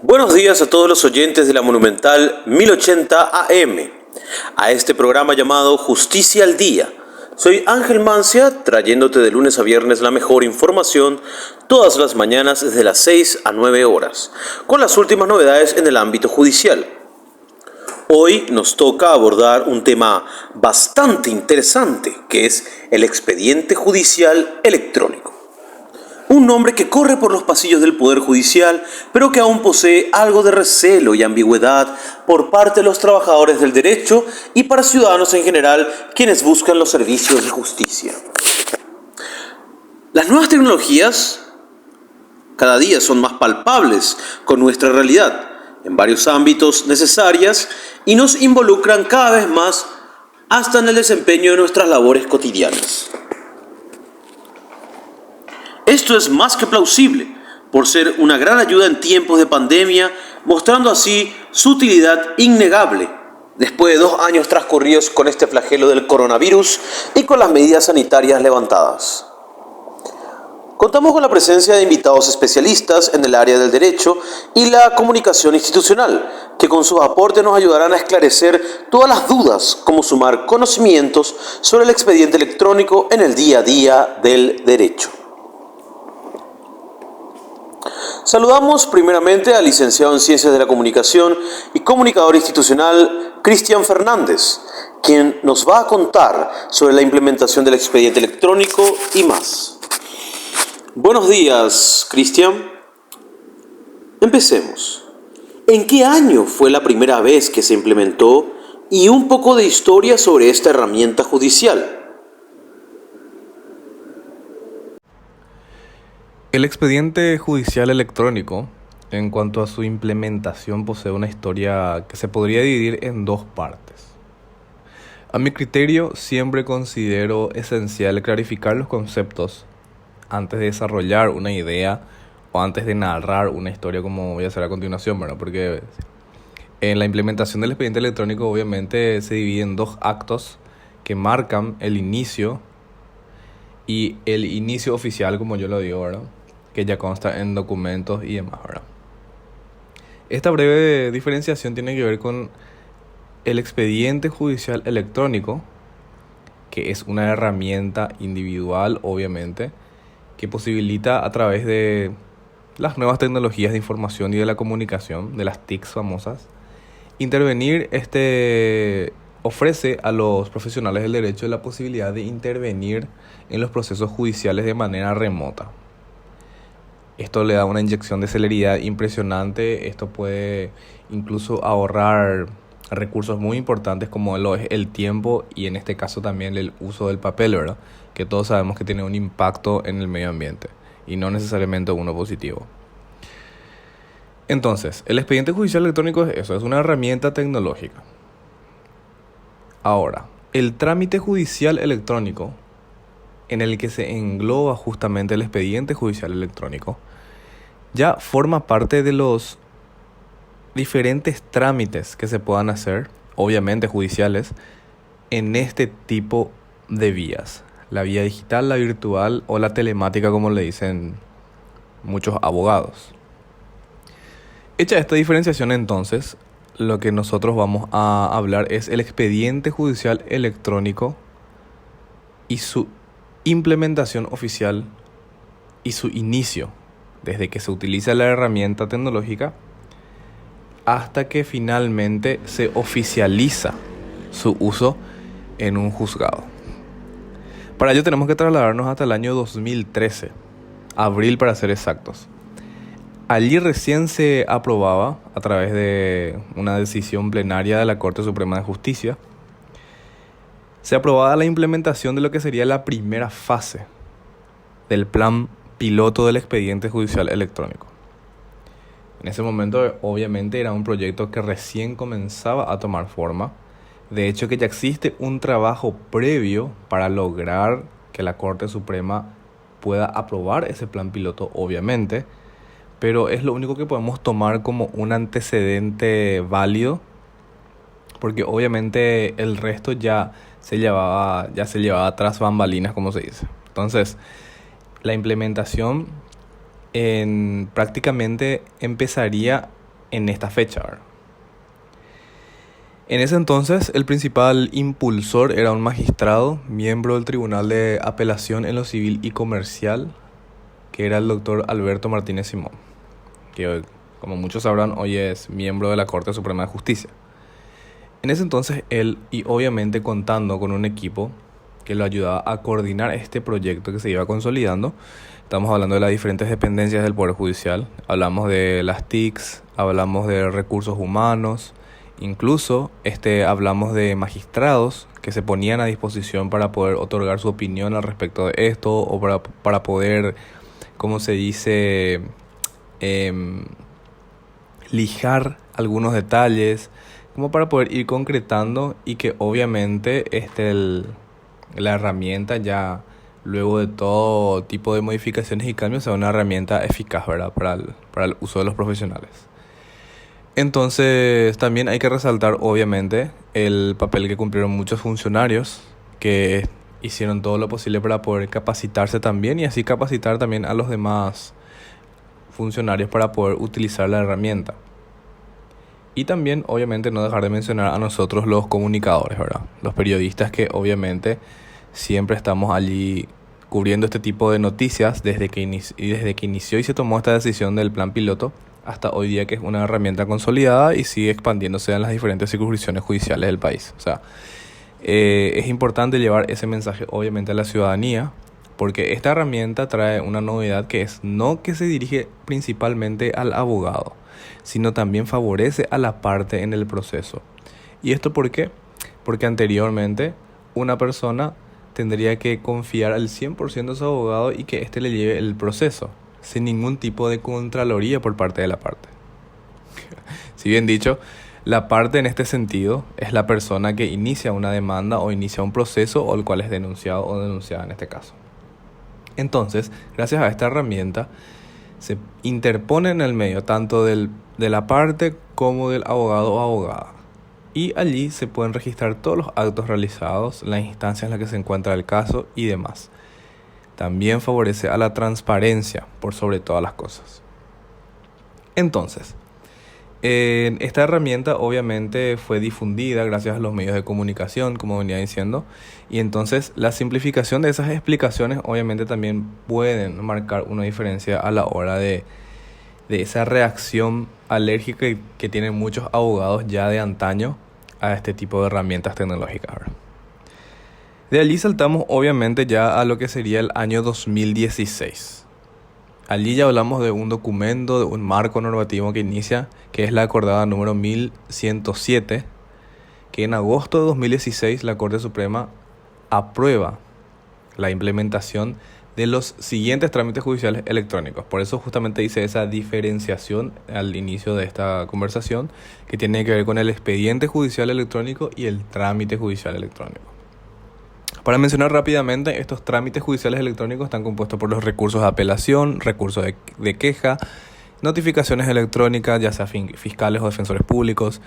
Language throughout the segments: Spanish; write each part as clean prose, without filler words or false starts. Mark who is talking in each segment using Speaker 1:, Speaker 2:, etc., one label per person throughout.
Speaker 1: Buenos días a todos los oyentes de la Monumental 1080 AM, a este programa llamado Justicia al Día. Soy Ángel Mancia, trayéndote de lunes a viernes la mejor información todas las mañanas desde las 6 a 9 horas, con las últimas novedades en el ámbito judicial. Hoy nos toca abordar un tema bastante interesante, que es el expediente judicial electrónico. Un nombre que corre por los pasillos del Poder Judicial, pero que aún posee algo de recelo y ambigüedad por parte de los trabajadores del derecho y para ciudadanos en general quienes buscan los servicios de justicia. Las nuevas tecnologías cada día son más palpables con nuestra realidad, en varios ámbitos necesarias y nos involucran cada vez más hasta en el desempeño de nuestras labores cotidianas. Esto es más que plausible, por ser una gran ayuda en tiempos de pandemia, mostrando así su utilidad innegable, después de 2 años transcurridos con este flagelo del coronavirus y con las medidas sanitarias levantadas. Contamos con la presencia de invitados especialistas en el área del derecho y la comunicación institucional, que con sus aportes nos ayudarán a esclarecer todas las dudas, como sumar conocimientos sobre el expediente electrónico en el día a día del derecho. Saludamos primeramente al licenciado en Ciencias de la Comunicación y comunicador institucional Cristian Fernández, quien nos va a contar sobre la implementación del expediente electrónico y más. Buenos días, Cristian. Empecemos. ¿En qué año fue la primera vez que se implementó y un poco de historia sobre esta herramienta judicial?
Speaker 2: El expediente judicial electrónico, en cuanto a su implementación, posee una historia que se podría dividir en 2 partes. A mi criterio, siempre considero esencial clarificar los conceptos antes de desarrollar una idea o antes de narrar una historia, como voy a hacer a continuación, ¿verdad? Porque en la implementación del expediente electrónico obviamente se divide en 2 actos que marcan el inicio y el inicio oficial, como yo lo digo, ¿verdad?, que ya consta en documentos y demás, ¿verdad? Esta breve diferenciación tiene que ver con el expediente judicial electrónico, que es una herramienta individual, obviamente, que posibilita a través de las nuevas tecnologías de información y de la comunicación, de las TICs famosas, intervenir. Ofrece a los profesionales del derecho la posibilidad de intervenir en los procesos judiciales de manera remota. Esto le da una inyección de celeridad impresionante. Esto puede incluso ahorrar recursos muy importantes como lo es el tiempo y en este caso también el uso del papel, ¿verdad?, que todos sabemos que tiene un impacto en el medio ambiente y no necesariamente uno positivo. Entonces, el expediente judicial electrónico es eso, es una herramienta tecnológica. Ahora, el trámite judicial electrónico, en el que se engloba justamente el expediente judicial electrónico, ya forma parte de los diferentes trámites que se puedan hacer, obviamente judiciales, en este tipo de vías. La vía digital, la virtual o la telemática, como le dicen muchos abogados. Hecha esta diferenciación, entonces, lo que nosotros vamos a hablar es el expediente judicial electrónico y su implementación oficial y su inicio, desde que se utiliza la herramienta tecnológica hasta que finalmente se oficializa su uso en un juzgado. Para ello tenemos que trasladarnos hasta el año 2013, abril para ser exactos. Allí recién se aprobaba, a través de una decisión plenaria de la Corte Suprema de Justicia, se aprobaba la implementación de lo que sería la primera fase del plan piloto del expediente judicial electrónico. En ese momento, obviamente, era un proyecto que recién comenzaba a tomar forma. De hecho, que ya existe un trabajo previo para lograr que la Corte Suprema pueda aprobar ese plan piloto, obviamente, pero es lo único que podemos tomar como un antecedente válido, porque obviamente el resto ya se llevaba tras bambalinas, como se dice. Entonces, la implementación prácticamente empezaría en esta fecha, ¿verdad? En ese entonces, el principal impulsor era un magistrado, miembro del Tribunal de Apelación en lo Civil y Comercial, que era el doctor Alberto Martínez Simón, que hoy, como muchos sabrán, hoy es miembro de la Corte Suprema de Justicia. En ese entonces, él, y obviamente contando con un equipo que lo ayudaba a coordinar este proyecto que se iba consolidando, estamos hablando de las diferentes dependencias del Poder Judicial, hablamos de las TICs, hablamos de recursos humanos, incluso hablamos de magistrados que se ponían a disposición para poder otorgar su opinión al respecto de esto o para poder, ¿cómo se dice?, lijar algunos detalles, como para poder ir concretando y que obviamente la herramienta ya luego de todo tipo de modificaciones y cambios sea una herramienta eficaz, ¿verdad?, para el uso de los profesionales. Entonces también hay que resaltar obviamente el papel que cumplieron muchos funcionarios que hicieron todo lo posible para poder capacitarse también y así capacitar también a los demás funcionarios para poder utilizar la herramienta. Y también obviamente no dejar de mencionar a nosotros los comunicadores, ¿verdad? Los periodistas que obviamente siempre estamos allí cubriendo este tipo de noticias desde que inició y se tomó esta decisión del plan piloto hasta hoy día, que es una herramienta consolidada y sigue expandiéndose en las diferentes circunscripciones judiciales del país. O sea, es importante llevar ese mensaje obviamente a la ciudadanía, porque esta herramienta trae una novedad que es no que se dirige principalmente al abogado, sino también favorece a la parte en el proceso. ¿Y esto por qué? Porque anteriormente una persona tendría que confiar al 100% a su abogado y que éste le lleve el proceso, sin ningún tipo de contraloría por parte de la parte. Si bien dicho, la parte en este sentido es la persona que inicia una demanda o inicia un proceso o el cual es denunciado o denunciada en este caso. Entonces, gracias a esta herramienta, se interpone en el medio tanto de la parte como del abogado o abogada. Y allí se pueden registrar todos los actos realizados, las instancias en las que se encuentra el caso y demás. También favorece a la transparencia por sobre todas las cosas. Entonces, esta herramienta obviamente fue difundida gracias a los medios de comunicación, como venía diciendo, y entonces la simplificación de esas explicaciones obviamente también pueden marcar una diferencia a la hora de esa reacción alérgica que tienen muchos abogados ya de antaño a este tipo de herramientas tecnológicas, ¿verdad? De allí saltamos obviamente ya a lo que sería el año 2016. Allí ya hablamos de un documento, de un marco normativo que inicia, que es la acordada número 1107, que en agosto de 2016 la Corte Suprema aprueba la implementación de los siguientes trámites judiciales electrónicos. Por eso justamente hice esa diferenciación al inicio de esta conversación, que tiene que ver con el expediente judicial electrónico y el trámite judicial electrónico. Para mencionar rápidamente, estos trámites judiciales electrónicos están compuestos por los recursos de apelación, recursos de queja, notificaciones electrónicas, ya sea fiscales o defensores públicos,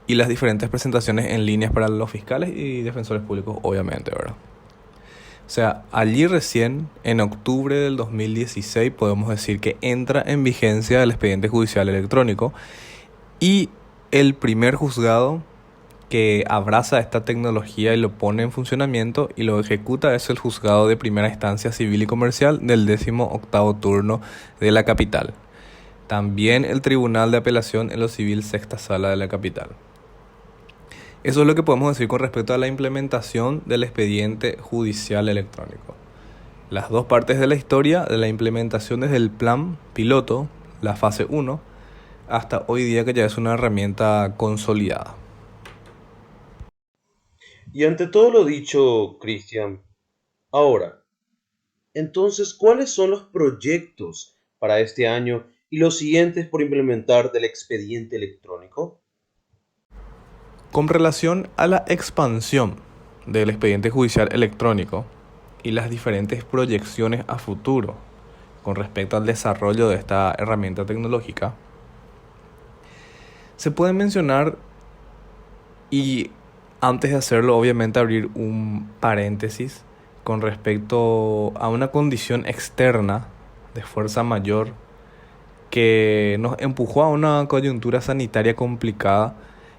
Speaker 2: y las diferentes presentaciones en líneas para los fiscales y defensores públicos, obviamente, ¿verdad? O sea, allí recién, en octubre del 2016, podemos decir que entra en vigencia el expediente judicial electrónico y el primer juzgado que abraza esta tecnología y lo pone en funcionamiento y lo ejecuta es el juzgado de primera instancia civil y comercial del 18º turno de la capital. También el Tribunal de Apelación en lo Civil, sexta sala de la capital. Eso es lo que podemos decir con respecto a la implementación del expediente judicial electrónico. Las dos partes de la historia de la implementación desde el plan piloto, la fase 1, hasta hoy día que ya es una herramienta consolidada.
Speaker 1: Y ante todo lo dicho, Cristian, ahora, entonces, ¿cuáles son los proyectos para este año y los siguientes por implementar del expediente electrónico?
Speaker 2: Con relación a la expansión del expediente judicial electrónico y las diferentes proyecciones a futuro con respecto al desarrollo de esta herramienta tecnológica, se puede mencionar, y antes de hacerlo obviamente abrir un paréntesis con respecto a una condición externa de fuerza mayor que nos empujó a una coyuntura sanitaria complicada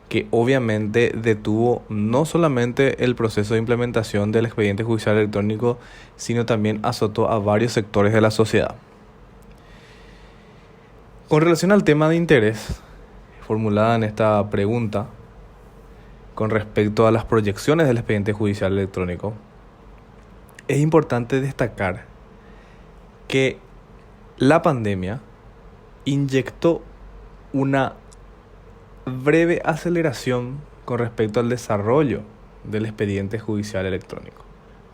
Speaker 2: que obviamente detuvo no solamente el proceso de implementación del expediente judicial electrónico, sino también azotó a varios sectores de la sociedad. Con relación al tema de interés formulada en esta pregunta, con respecto a las proyecciones del expediente judicial electrónico, es importante destacar que la pandemia inyectó una breve aceleración con respecto al desarrollo del expediente judicial electrónico.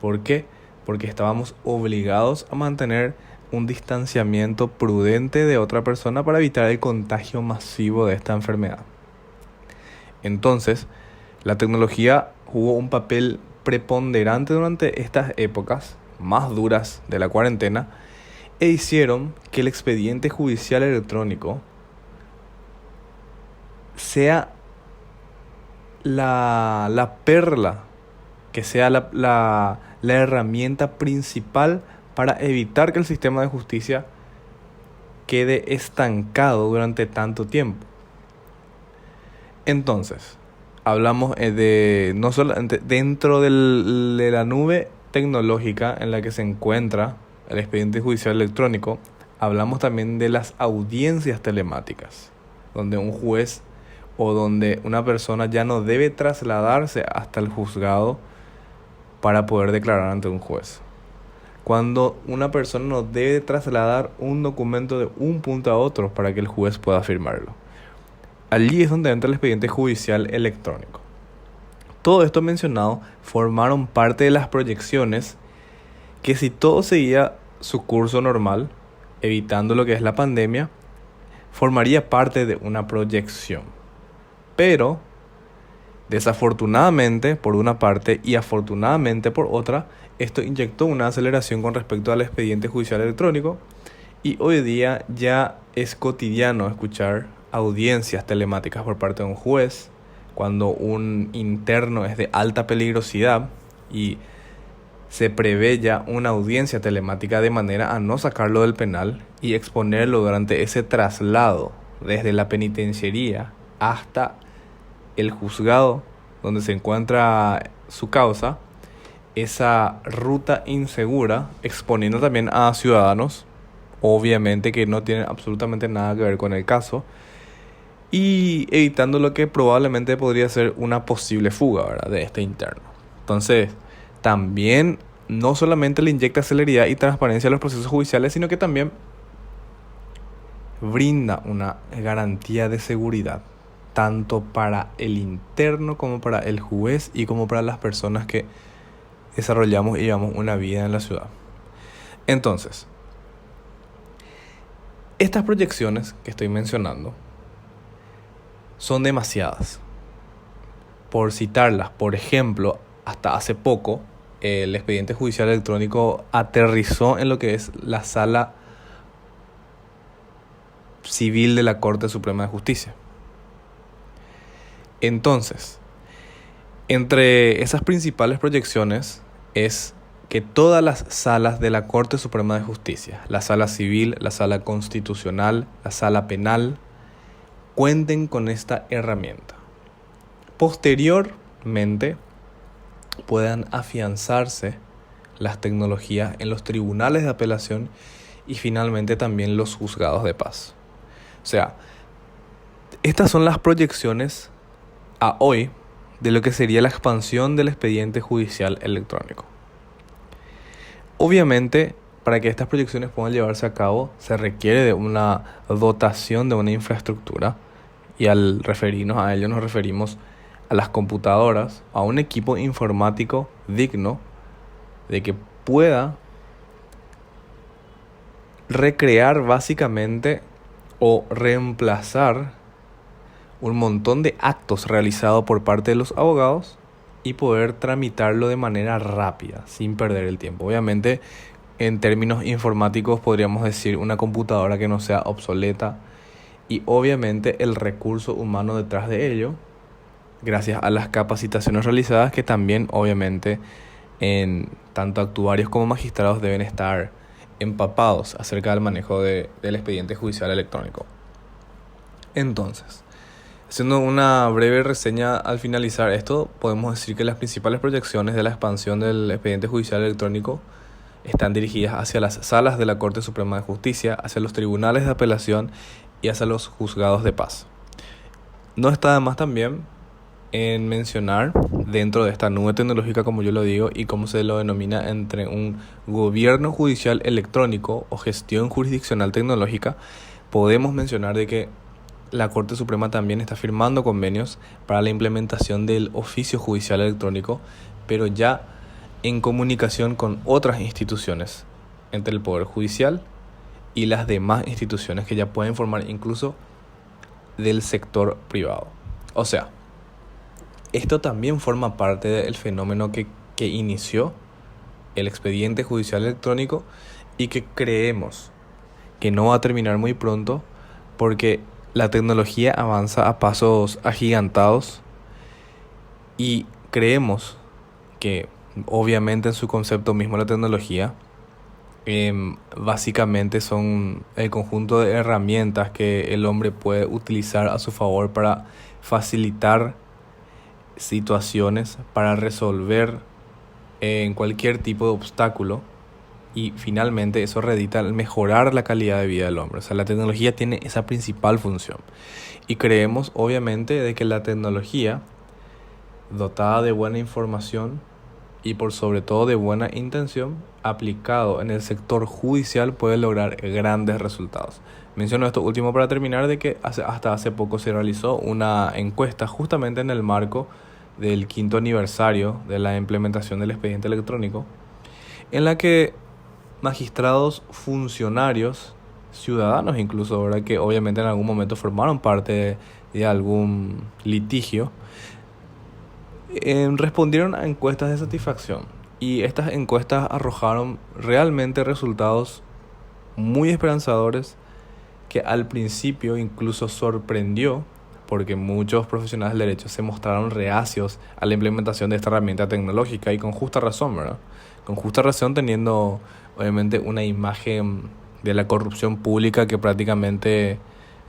Speaker 2: ¿Por qué? Porque estábamos obligados a mantener un distanciamiento prudente de otra persona para evitar el contagio masivo de esta enfermedad. Entonces, la tecnología jugó un papel preponderante durante estas épocas más duras de la cuarentena e hicieron que el expediente judicial electrónico sea la perla, que sea la herramienta principal para evitar que el sistema de justicia quede estancado durante tanto tiempo. Entonces, hablamos de no solamente dentro de la nube tecnológica en la que se encuentra el expediente judicial electrónico, hablamos también de las audiencias telemáticas, donde un juez o donde una persona ya no debe trasladarse hasta el juzgado para poder declarar ante un juez. Cuando una persona no debe trasladar un documento de un punto a otro para que el juez pueda firmarlo. Allí es donde entra el expediente judicial electrónico. Todo esto mencionado formaron parte de las proyecciones que, si todo seguía su curso normal, evitando lo que es la pandemia, formaría parte de una proyección. Pero, desafortunadamente por una parte y afortunadamente por otra, esto inyectó una aceleración con respecto al expediente judicial electrónico y hoy día ya es cotidiano escuchar audiencias telemáticas por parte de un juez cuando un interno es de alta peligrosidad y se prevé ya una audiencia telemática de manera a no sacarlo del penal y exponerlo durante ese traslado desde la penitenciaría hasta el juzgado donde se encuentra su causa, esa ruta insegura, exponiendo también a ciudadanos, obviamente que no tienen absolutamente nada que ver con el caso, y evitando lo que probablemente podría ser una posible fuga, ¿verdad?, de este interno. Entonces, también no solamente le inyecta celeridad y transparencia a los procesos judiciales, sino que también brinda una garantía de seguridad, tanto para el interno como para el juez y como para las personas que desarrollamos y llevamos una vida en la ciudad. Entonces, estas proyecciones que estoy mencionando son demasiadas. Por citarlas, por ejemplo, hasta hace poco, el expediente judicial electrónico aterrizó en lo que es la Sala Civil de la Corte Suprema de Justicia. Entonces, entre esas principales proyecciones es que todas las salas de la Corte Suprema de Justicia, la Sala Civil, la Sala Constitucional, la Sala Penal, cuenten con esta herramienta. Posteriormente, puedan afianzarse las tecnologías en los tribunales de apelación y finalmente también los juzgados de paz. O sea, estas son las proyecciones a hoy de lo que sería la expansión del expediente judicial electrónico. Obviamente, para que estas proyecciones puedan llevarse a cabo, se requiere de una dotación de una infraestructura, y al referirnos a ello nos referimos a las computadoras, a un equipo informático digno de que pueda recrear básicamente o reemplazar un montón de actos realizados por parte de los abogados y poder tramitarlo de manera rápida, sin perder el tiempo. Obviamente, en términos informáticos podríamos decir una computadora que no sea obsoleta y obviamente el recurso humano detrás de ello, gracias a las capacitaciones realizadas que también obviamente en tanto actuarios como magistrados deben estar empapados acerca del manejo del expediente judicial electrónico. Entonces, haciendo una breve reseña al finalizar esto, podemos decir que las principales proyecciones de la expansión del expediente judicial electrónico están dirigidas hacia las salas de la Corte Suprema de Justicia, hacia los tribunales de apelación y hacia los juzgados de paz. No está de más también en mencionar dentro de esta nube tecnológica, como yo lo digo, y como se lo denomina entre un gobierno judicial electrónico o gestión jurisdiccional tecnológica, podemos mencionar de que la Corte Suprema también está firmando convenios para la implementación del oficio judicial electrónico, pero ya en comunicación con otras instituciones, entre el Poder Judicial y las demás instituciones que ya pueden formar incluso del sector privado. O sea, esto también forma parte del fenómeno que inició el expediente judicial electrónico y que creemos que no va a terminar muy pronto porque la tecnología avanza a pasos agigantados y creemos que obviamente en su concepto mismo la tecnología básicamente son el conjunto de herramientas que el hombre puede utilizar a su favor para facilitar situaciones, para resolver en cualquier tipo de obstáculo, y finalmente eso redita en mejorar la calidad de vida del hombre. O sea, la tecnología tiene esa principal función. Y creemos obviamente de que la tecnología dotada de buena información y por sobre todo de buena intención, aplicado en el sector judicial puede lograr grandes resultados. Menciono esto último para terminar de que hasta hace poco se realizó una encuesta justamente en el marco del 5º aniversario de la implementación del expediente electrónico, en la que magistrados, funcionarios, ciudadanos incluso, ¿verdad?, que obviamente en algún momento formaron parte de algún litigio, respondieron a encuestas de satisfacción, y estas encuestas arrojaron realmente resultados muy esperanzadores que al principio incluso sorprendió porque muchos profesionales del derecho se mostraron reacios a la implementación de esta herramienta tecnológica, y con justa razón, ¿verdad? Con justa razón, teniendo obviamente una imagen de la corrupción pública que prácticamente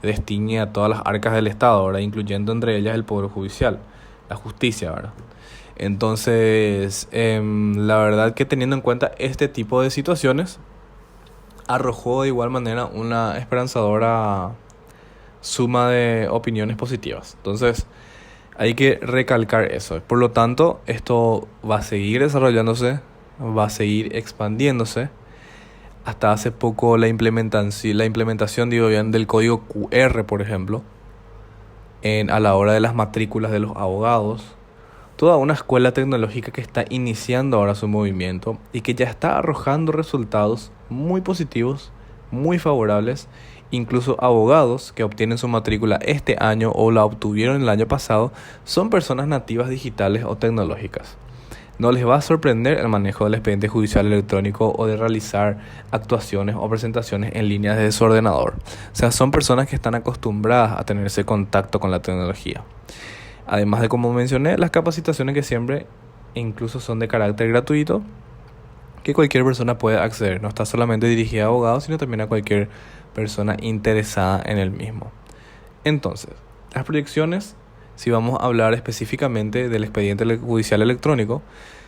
Speaker 2: destiñe a todas las arcas del Estado, ¿verdad?, incluyendo entre ellas el Poder Judicial, la justicia, ¿verdad? Entonces, la verdad que teniendo en cuenta este tipo de situaciones, arrojó de igual manera una esperanzadora suma de opiniones positivas. Entonces, hay que recalcar eso. Por lo tanto, esto va a seguir desarrollándose, va a seguir expandiéndose. Hasta hace poco la implementación digo bien, del código QR, por ejemplo, a la hora de las matrículas de los abogados. Toda una escuela tecnológica que está iniciando ahora su movimiento y que ya está arrojando resultados muy positivos, muy favorables. Incluso abogados que obtienen su matrícula este año o la obtuvieron el año pasado son personas nativas digitales o tecnológicas. No les va a sorprender el manejo del expediente judicial electrónico o de realizar actuaciones o presentaciones en línea desde su ordenador. O sea, son personas que están acostumbradas a tener ese contacto con la tecnología. Además de, como mencioné, las capacitaciones que siempre incluso son de carácter gratuito, que cualquier persona puede acceder. No está solamente dirigida a abogados, sino también a cualquier persona interesada en el mismo. Entonces, las proyecciones, si vamos a hablar específicamente del expediente judicial electrónico,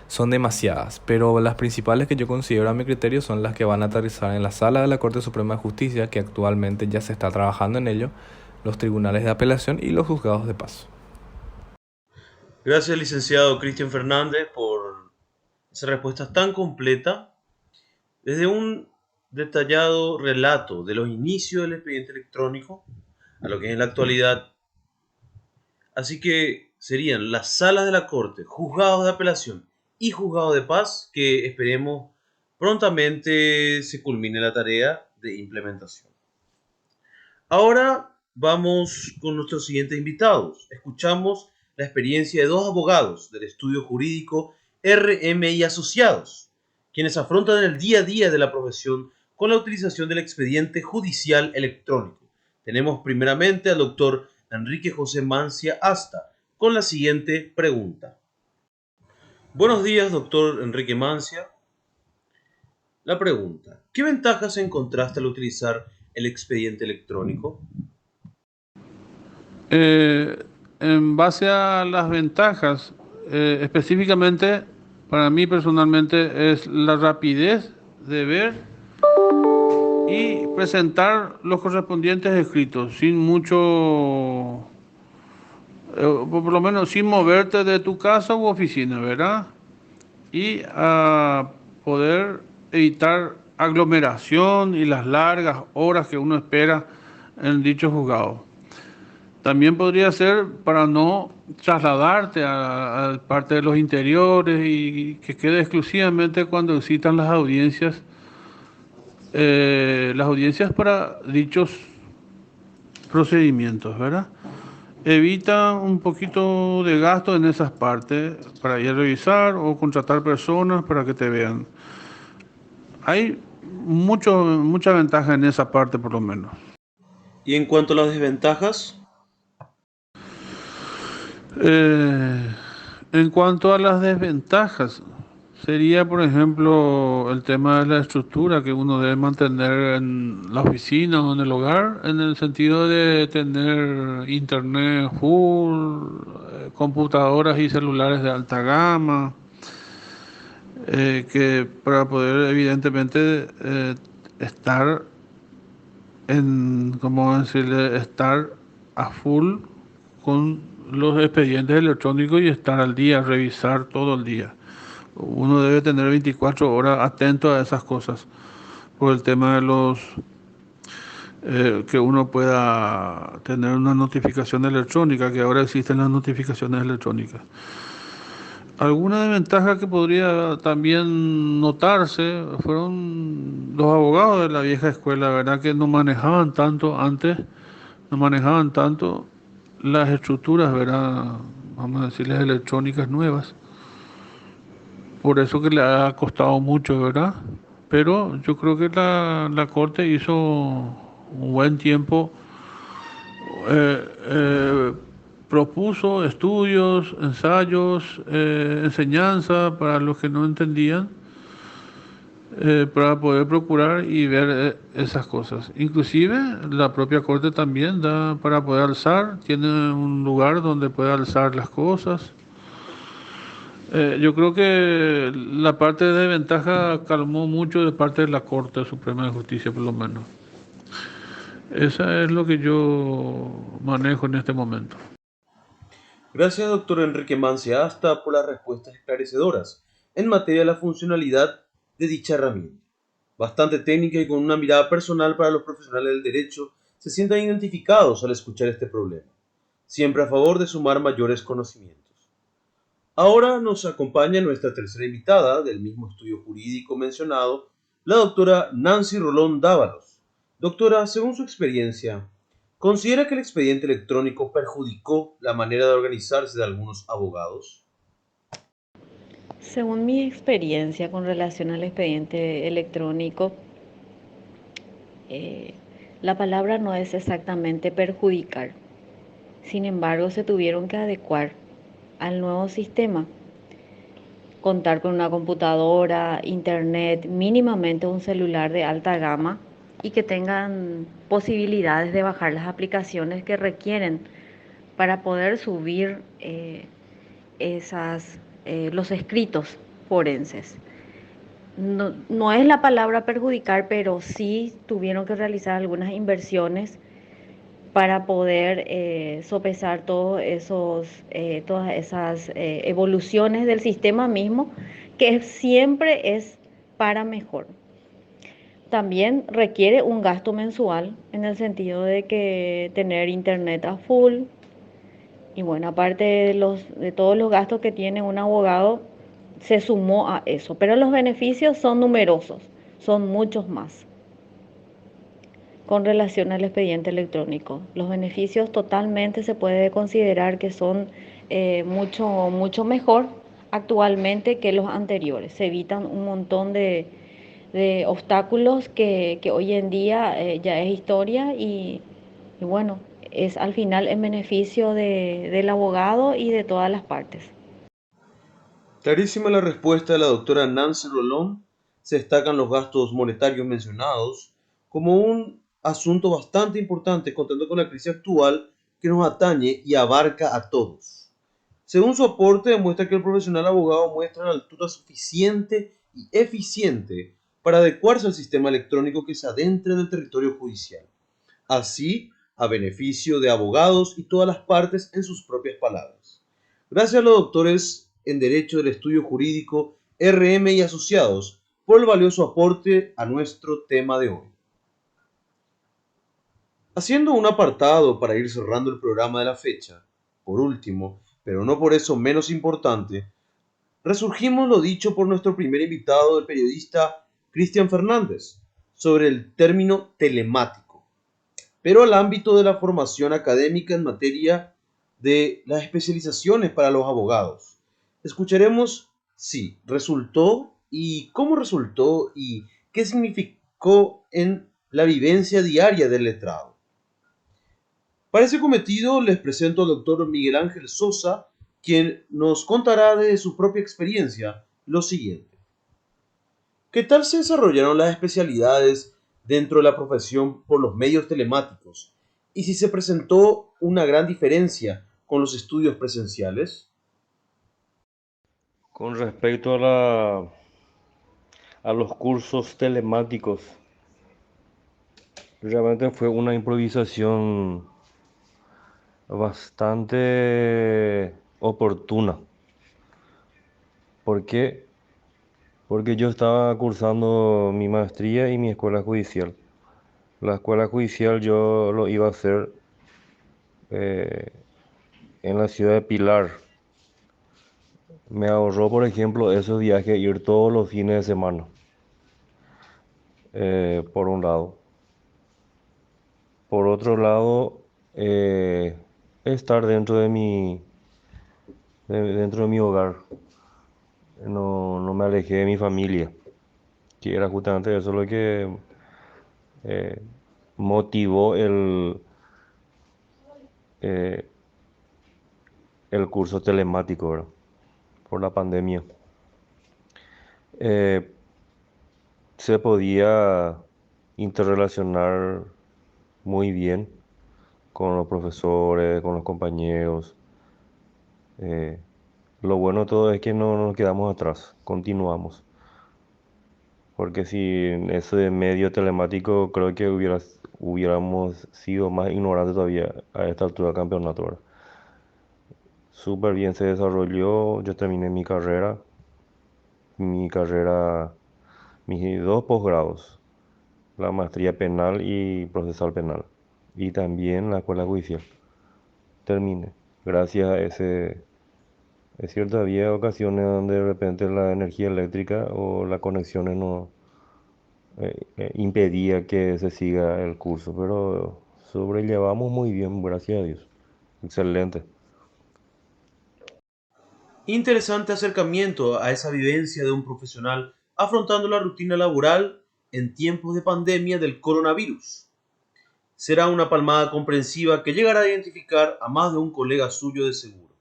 Speaker 2: son demasiadas, pero las principales que yo considero a mi criterio son las que van a aterrizar en la sala de la Corte Suprema de Justicia, que actualmente ya se está trabajando en ello, los tribunales de apelación y los juzgados de paz.
Speaker 1: Gracias, licenciado Cristian Fernández, por esa respuesta tan completa. Desde un detallado relato de los inicios del expediente electrónico a lo que es en la actualidad. Así que serían las salas de la Corte, juzgados de apelación y juzgados de paz, que esperemos prontamente se culmine la tarea de implementación. Ahora vamos con nuestros siguientes invitados. Escuchamos la experiencia de dos abogados del estudio jurídico RMI Asociados, quienes afrontan el día a día de la profesión con la utilización del expediente judicial electrónico. Tenemos primeramente al doctor Enrique José Mancia Asta con la siguiente pregunta. Buenos días, doctor Enrique Mancia. La pregunta, ¿qué ventajas encontraste al utilizar el expediente electrónico?
Speaker 3: Eh, en base a las ventajas, específicamente para mí personalmente es la rapidez de ver y presentar los correspondientes escritos sin mucho, por lo menos sin moverte de tu casa u oficina, ¿verdad? Y a poder evitar aglomeración y las largas horas que uno espera en dicho juzgado. También podría ser para no trasladarte a parte de los interiores y que quede exclusivamente cuando existan las audiencias para dichos procedimientos, ¿verdad? Evita un poquito de gasto en esas partes para ir a revisar o contratar personas para que te vean. Hay mucha ventaja en esa parte por lo menos.
Speaker 1: Y en cuanto a las desventajas,
Speaker 3: Eh, en cuanto a las desventajas, sería, por ejemplo, el tema de la estructura que uno debe mantener en la oficina o en el hogar, en el sentido de tener internet full, computadoras y celulares de alta gama, que para poder evidentemente estar ¿cómo decirle? Estar a full con los expedientes electrónicos y estar al día, revisar todo el día. Uno debe tener 24 horas atento a esas cosas por el tema de que uno pueda tener una notificación electrónica, que ahora existen las notificaciones electrónicas. Alguna desventaja que podría también notarse fueron los abogados de la vieja escuela, ¿verdad? Que no manejaban tanto antes, no manejaban tanto las estructuras, ¿verdad? Vamos a decirles electrónicas nuevas. Por eso que le ha costado mucho, ¿verdad? Pero yo creo que la Corte hizo un buen tiempo, eh, eh, propuso estudios, ensayos, enseñanza para los que no entendían, para poder procurar y ver esas cosas. Inclusive la propia Corte también da para poder alzar, tiene un lugar donde puede alzar las cosas. Yo creo que la parte de ventaja calmó mucho de parte de la Corte Suprema de Justicia, por lo menos. Esa es lo que yo manejo en este momento.
Speaker 1: gracias doctor Enrique Mancia Asta por las respuestas esclarecedoras en materia de la funcionalidad de dicha herramienta. Bastante técnica y con una mirada personal para los profesionales del derecho se sientan identificados al escuchar este problema, siempre a favor de sumar mayores conocimientos. Ahora nos acompaña nuestra tercera invitada del mismo estudio jurídico mencionado, la doctora Nancy Rolón Dávalos. Doctora, según su experiencia, ¿considera que el expediente electrónico perjudicó la manera de organizarse de algunos abogados?
Speaker 4: Según mi experiencia con relación al expediente electrónico, eh, la palabra no es exactamente perjudicar. Sin embargo, se tuvieron que adecuar al nuevo sistema, contar con una computadora, internet, mínimamente un celular de alta gama y que tengan posibilidades de bajar las aplicaciones que requieren para poder subir los escritos forenses. No es la palabra perjudicar, pero sí tuvieron que realizar algunas inversiones para poder sopesar todas esas evoluciones del sistema mismo, que siempre es para mejor. También requiere un gasto mensual en el sentido de que tener internet a full y bueno, aparte de todos los gastos que tiene un abogado, se sumó a eso, pero los beneficios son numerosos, son muchos más con relación al expediente electrónico. Los beneficios totalmente se puede considerar que son mucho mejor actualmente que los anteriores. Se evitan un montón de obstáculos que hoy en día ya es historia y bueno, es al final en beneficio del abogado y de todas las partes.
Speaker 1: Clarísima la respuesta de la doctora Nancy Rolón. se destacan los gastos monetarios mencionados como un asunto bastante importante contando con la crisis actual que nos atañe y abarca a todos. Según su aporte, demuestra que el profesional abogado muestra la altura suficiente y eficiente para adecuarse al sistema electrónico que se adentra en el territorio judicial, así a beneficio de abogados y todas las partes en sus propias palabras. Gracias a los doctores en Derecho del Estudio Jurídico, RM y Asociados, por el valioso aporte a nuestro tema de hoy. Haciendo un apartado para ir cerrando el programa de la fecha, por último, pero no por eso menos importante, resurgimos lo dicho por nuestro primer invitado, el periodista Cristian Fernández, sobre el término telemático, pero al ámbito de la formación académica en materia de las especializaciones para los abogados. Escucharemos si resultó y cómo resultó y qué significó en la vivencia diaria del letrado. Para ese cometido les presento al doctor Miguel Ángel Sosa, quien nos contará de su propia experiencia lo siguiente. ¿Qué tal se desarrollaron las especialidades dentro de la profesión por los medios telemáticos? ¿Y si se presentó una gran diferencia con los estudios presenciales?
Speaker 5: Con respecto a los cursos telemáticos, realmente fue una improvisación bastante oportuna. ¿Por qué? Porque yo estaba cursando mi maestría y mi escuela judicial. La escuela judicial yo lo iba a hacer eh, en la ciudad de Pilar. Me ahorró, por ejemplo, esos viajes, ir todos los fines de semana, por un lado. Por otro lado, estar dentro de mi hogar. No me alejé de mi familia, que era justamente eso lo que eh, motivó eh, el curso telemático, ¿verdad? Por la pandemia. Eh, Se podía interrelacionar muy bien con los profesores, con los compañeros. Eh, lo bueno de todo es que no nos quedamos atrás, continuamos. Porque si en ese medio telemático creo que hubiéramos sido más ignorantes todavía a esta altura del campeonato, ¿verdad? Súper bien se desarrolló, yo terminé mi carrera, mis dos posgrados, la maestría penal y procesal penal, y también la escuela judicial. Terminé, gracias a ese. Es cierto, había ocasiones donde de repente la energía eléctrica o las conexiones no impedía que se siga el curso, pero sobrellevamos muy bien, gracias a Dios. Excelente.
Speaker 1: Interesante acercamiento a esa vivencia de un profesional afrontando la rutina laboral en tiempos de pandemia del coronavirus. Será una palmada comprensiva que llegará a identificar a más de un colega suyo de seguro.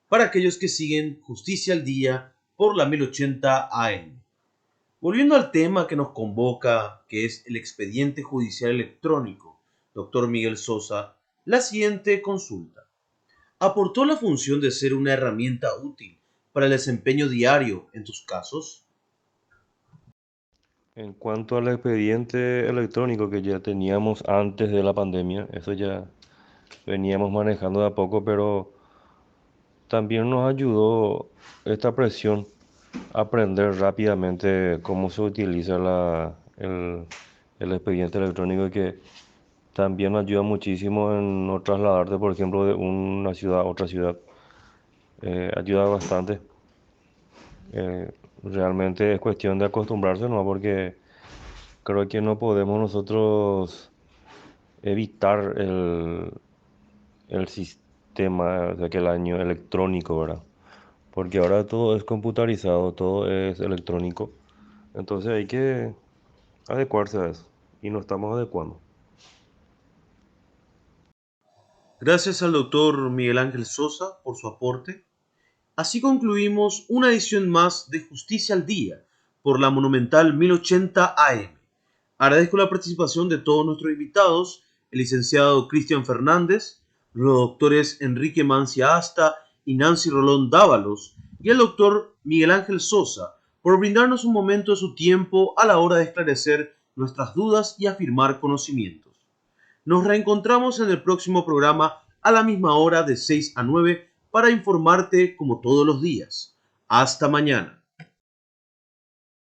Speaker 1: Para aquellos que siguen Justicia al Día por la 1080 AM. Volviendo al tema que nos convoca, que es el expediente judicial electrónico, doctor Miguel Sosa, la siguiente consulta. ¿Aportó la función de ser una herramienta útil para el desempeño diario en tus casos?
Speaker 5: En cuanto al expediente electrónico que ya teníamos antes de la pandemia, eso ya veníamos manejando de a poco, pero también nos ayudó esta presión a aprender rápidamente cómo se utiliza el expediente electrónico, que también ayuda muchísimo en no trasladarte, por ejemplo, de una ciudad a otra ciudad. Ayuda bastante. Realmente es cuestión de acostumbrarse, ¿no? Porque creo que no podemos nosotros evitar el sistema, o sea, que el año electrónico, ¿verdad? Porque ahora todo es computarizado, todo es electrónico. Entonces hay que adecuarse a eso. Y nos estamos adecuando.
Speaker 1: Gracias al doctor Miguel Ángel Sosa por su aporte. Así concluimos una edición más de Justicia al Día por la Monumental 1080 AM. Agradezco la participación de todos nuestros invitados, el licenciado Cristian Fernández, los doctores Enrique Mancia Asta y Nancy Rolón Dávalos, y el doctor Miguel Ángel Sosa, por brindarnos un momento de su tiempo a la hora de esclarecer nuestras dudas y afirmar conocimientos. Nos reencontramos en el próximo programa a la misma hora de 6 a 9 para informarte como todos los días. Hasta mañana.